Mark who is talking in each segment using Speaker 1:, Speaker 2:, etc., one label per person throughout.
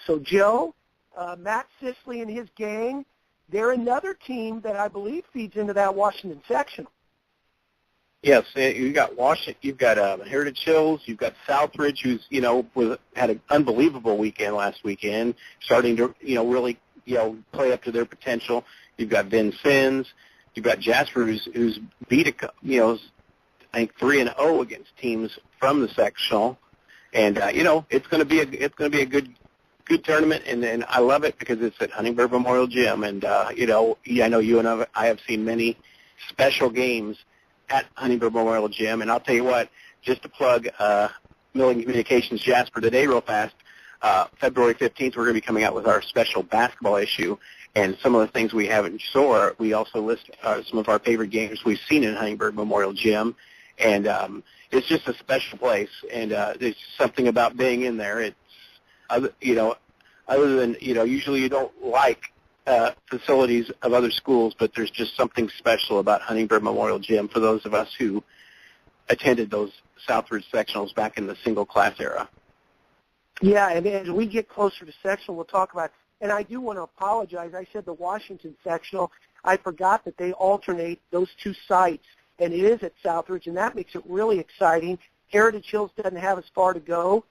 Speaker 1: So, Joe, Matt Sisley and his gang, they're another team that I believe feeds into that Washington sectional.
Speaker 2: Yes, you got Washington, you've got Heritage Hills, you've got Southridge, who's had an unbelievable weekend last weekend, starting to really play up to their potential. You've got Vincennes, you've got Jasper, who's beat I think 3-0 against teams from the sectional, and it's going to be a good tournament, and I love it because it's at Huntingburg Memorial Gym, and I know you and I have seen many special games at Huntingburg Memorial Gym, and I'll tell you what, just to plug Milling Communications Jasper today real fast, February 15th we're going to be coming out with our special basketball issue, and some of the things we have in store, we also list some of our favorite games we've seen in Huntingburg Memorial Gym, and it's just a special place, and there's something about being in there. It's, other than, usually you don't like facilities of other schools, but there's just something special about Huntingburg Memorial Gym for those of us who attended those Southridge sectionals back in the single-class era.
Speaker 1: Yeah, and as we get closer to sectional, we'll talk about it. And I do want to apologize. I said the Washington sectional. I forgot that they alternate those two sites, and it is at Southridge, and that makes it really exciting. Heritage Hills doesn't have as far to go.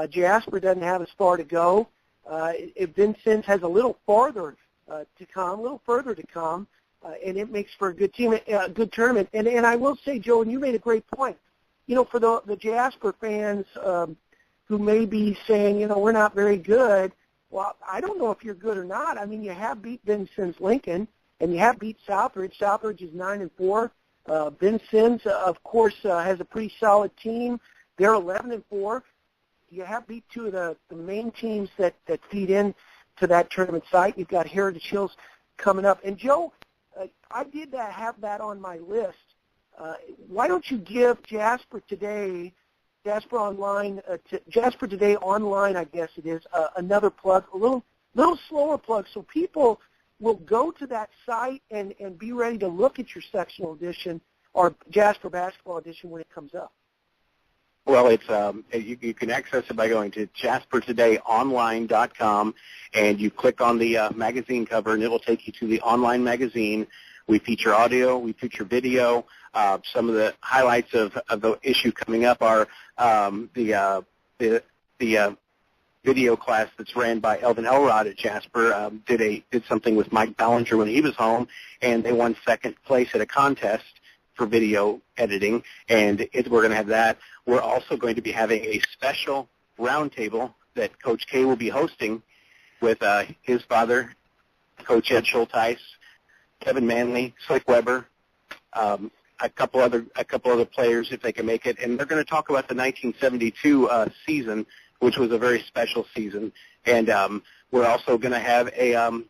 Speaker 1: Jasper doesn't have as far to go. Vincennes has a little farther further to come, and it makes for a good team, a good tournament. And I will say, Joe, and you made a great point. For the Jasper fans who may be saying, we're not very good. Well, I don't know if you're good or not. I mean, you have beat Vincennes Lincoln, and you have beat Southridge. Southridge is 9-4. Vincennes, of course, has a pretty solid team. They're 11-4. You have beat two of the main teams that feed in to that tournament site. You've got Heritage Hills coming up. And, Joe, I did have that on my list. Why don't you give Jasper Today Online, I guess it is, another plug, a little slower plug, so people will go to that site and be ready to look at your sectional edition or Jasper Basketball Edition when it comes up.
Speaker 2: Well, it's you can access it by going to jaspertodayonline.com, and you click on the magazine cover, and it will take you to the online magazine. We feature audio, we feature video. Some of the highlights of the issue coming up are the video class that's ran by Elvin Elrod at Jasper. Did something with Mike Ballinger when he was home, and they won second place at a contest for video editing, and we're going to have that. We're also going to be having a special roundtable that Coach K will be hosting with his father, Coach Ed Schulteis, Kevin Manley, Slick Weber, a couple other players if they can make it, and they're going to talk about the 1972 season, which was a very special season. And we're also going to have a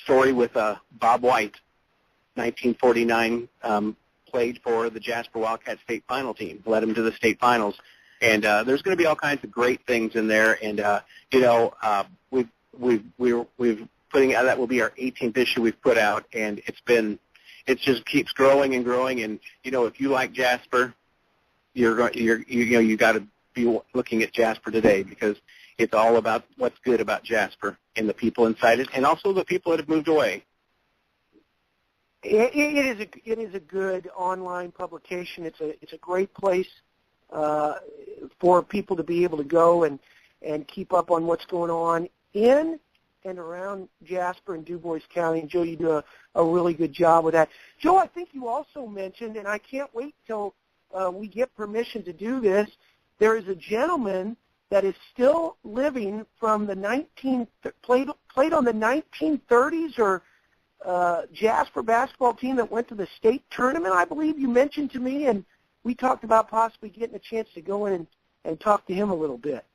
Speaker 2: story with Bob White, 1949, played for the Jasper Wildcat State Final team, led them to the state finals. And there's going to be all kinds of great things in there. And we're putting out, that will be our 18th issue we've put out, and it just keeps growing and growing. And if you like Jasper, you got to be looking at Jasper Today, because it's all about what's good about Jasper and the people inside it, and also the people that have moved away.
Speaker 1: It is a good online publication. It's a great place for people to be able to go and keep up on what's going on in and around Jasper and DuBois County. And Joe, you do a really good job with that. Joe, I think you also mentioned, and I can't wait till we get permission to do this, there is a gentleman that is still living from the played on the 1930s or Jasper basketball team that went to the state tournament, I believe you mentioned to me, and we talked about possibly getting a chance to go in and talk to him a little bit.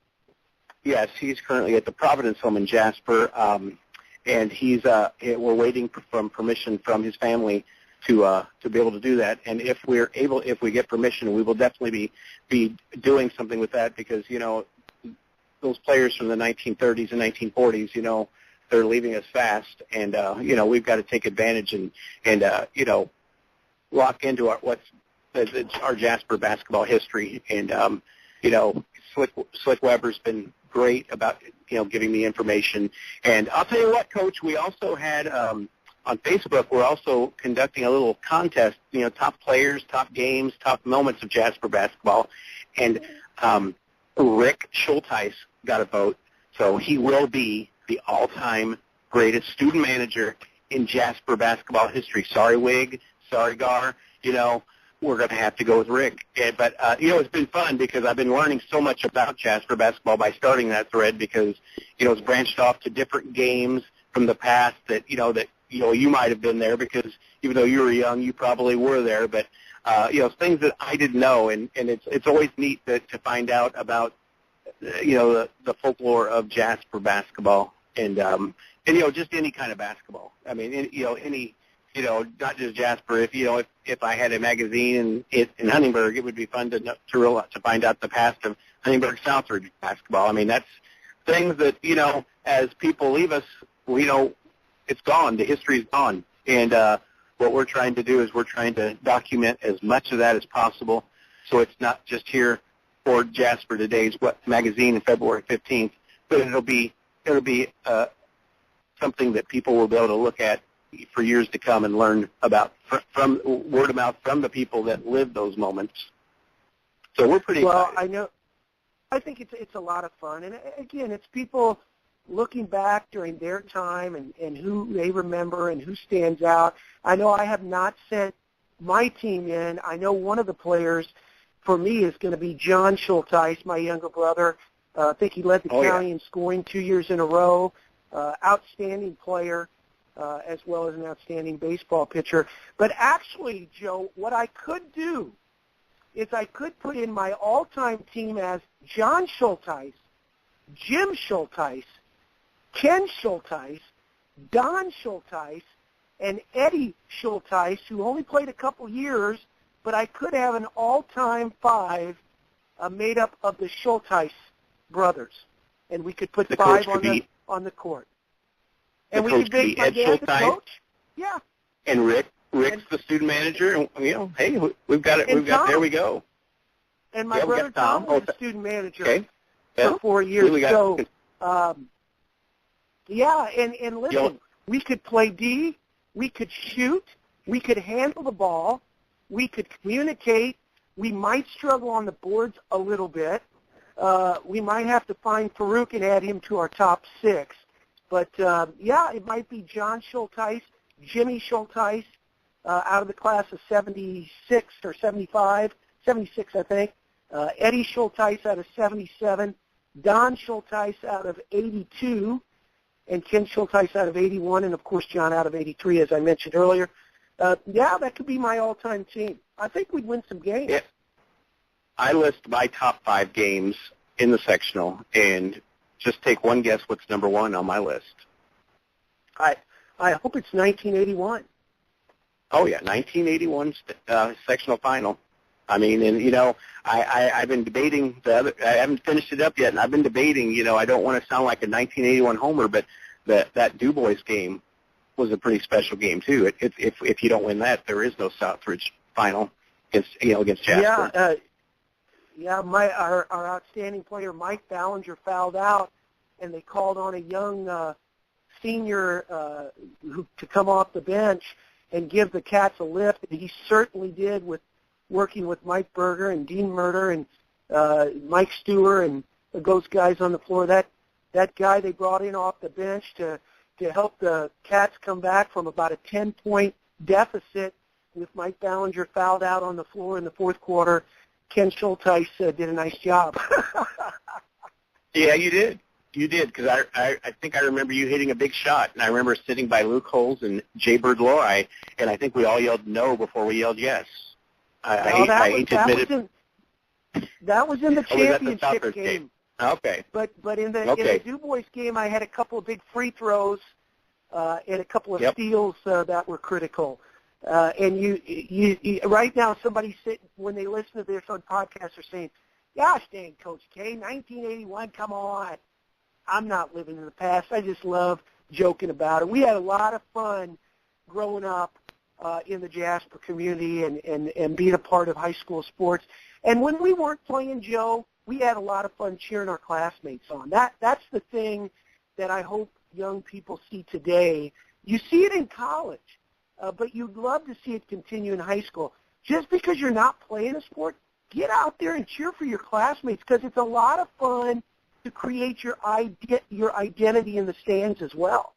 Speaker 2: Yes, he's currently at the Providence home in Jasper, and we're waiting for permission from his family to be able to do that. And if we get permission, we will definitely be doing something with that, because those players from the 1930s and 1940s, they're leaving us fast, and we've got to take advantage and lock into our Jasper basketball history. And Slick Weber's been great about, giving me information. And I'll tell you what, Coach, we also had on Facebook, we're also conducting a little contest, top players, top games, top moments of Jasper basketball. And Rick Schulteis got a vote, so he will be the all-time greatest student manager in Jasper basketball history. Sorry, Wig. Sorry, Gar. We're going to have to go with Rick. But, it's been fun because I've been learning so much about Jasper basketball by starting that thread because, it's branched off to different games from the past that you might have been there because even though you were young, you probably were there. But, things that I didn't know, and it's always neat to find out about, the folklore of Jasper basketball and just any kind of basketball. I mean, any not just Jasper. If I had a magazine in Huntingburg, it would be fun to find out the past of Huntingburg Southridge basketball. I mean, that's things that as people leave us, it's gone. The history's gone, and what we're trying to do is we're trying to document as much of that as possible, so it's not just here for Jasper Today's magazine on February 15th, but it'll be something that people will be able to look at for years to come and learn about from word of mouth from the people that lived those moments. So we're pretty excited.
Speaker 1: I think it's a lot of fun. And again, it's people looking back during their time and who they remember and who stands out. I know I have not sent my team in. I know one of the players for me is going to be John Schulteis, my younger brother. I think he led the county in scoring 2 years in a row. Outstanding player. As well as an outstanding baseball pitcher. But actually, Joe, what I could do is I could put in my all-time team as John Schulteis, Jim Schulteis, Ken Schulteis, Don Schulteis, and Eddie Schulteis, who only played a couple years, but I could have an all-time 5 made up of the Schulteis brothers. And we could put 5 on the court. And we could make my dad the coach. Yeah.
Speaker 2: And Rick's the student manager. And, hey, we've got it. There we go.
Speaker 1: And my brother Tom was the student manager for 4 years. So, and listen, we could play D. We could shoot. We could handle the ball. We could communicate. We might struggle on the boards a little bit. We might have to find Farouk and add him to our top 6. But, it might be John Schulteis, Jimmy Schulteis out of the class of 76 or 75, 76, I think, Eddie Schulteis out of 77, Don Schulteis out of 82, and Ken Schulteis out of 81, and, of course, John out of 83, as I mentioned earlier. That could be my all-time team. I think we'd win some games.
Speaker 2: Yeah. I list my top 5 games in the sectional, and just take one guess what's number 1 on my list.
Speaker 1: I hope it's 1981.
Speaker 2: Oh, yeah, 1981 sectional final. I mean, and, I've been debating I haven't finished it up yet, and I've been debating, I don't want to sound like a 1981 homer, but that Du Bois game was a pretty special game, too. If you don't win that, there is no Southridge final against Jasper.
Speaker 1: Yeah. Our outstanding player, Mike Ballinger, fouled out, and they called on a young senior to come off the bench and give the Cats a lift, and he certainly did with working with Mike Berger and Dean Murder and Mike Stewart and those guys on the floor. That guy they brought in off the bench to help the Cats come back from about a 10-point deficit with Mike Ballinger fouled out on the floor in the fourth quarter. Ken Schulteis did a nice job.
Speaker 2: Yeah, you did. You did, because I think I remember you hitting a big shot, and I remember sitting by Luke Holes and Jay Bird-Lori, and I think we all yelled no before we yelled yes. I hate to admit it.
Speaker 1: That was in the championship game.
Speaker 2: Okay.
Speaker 1: But in the Du Bois game, I had a couple of big free throws and a couple of steals that were critical. And you right now, somebody when they listen to this on podcasts are saying, "Gosh dang, Coach K, 1981, come on." I'm not living in the past. I just love joking about it. We had a lot of fun growing up in the Jasper community and being a part of high school sports. And when we weren't playing, Joe, we had a lot of fun cheering our classmates on. That's the thing that I hope young people see today. You see it in college, but you'd love to see it continue in high school. Just because you're not playing a sport, get out there and cheer for your classmates, because it's a lot of fun to create your identity in the stands as well.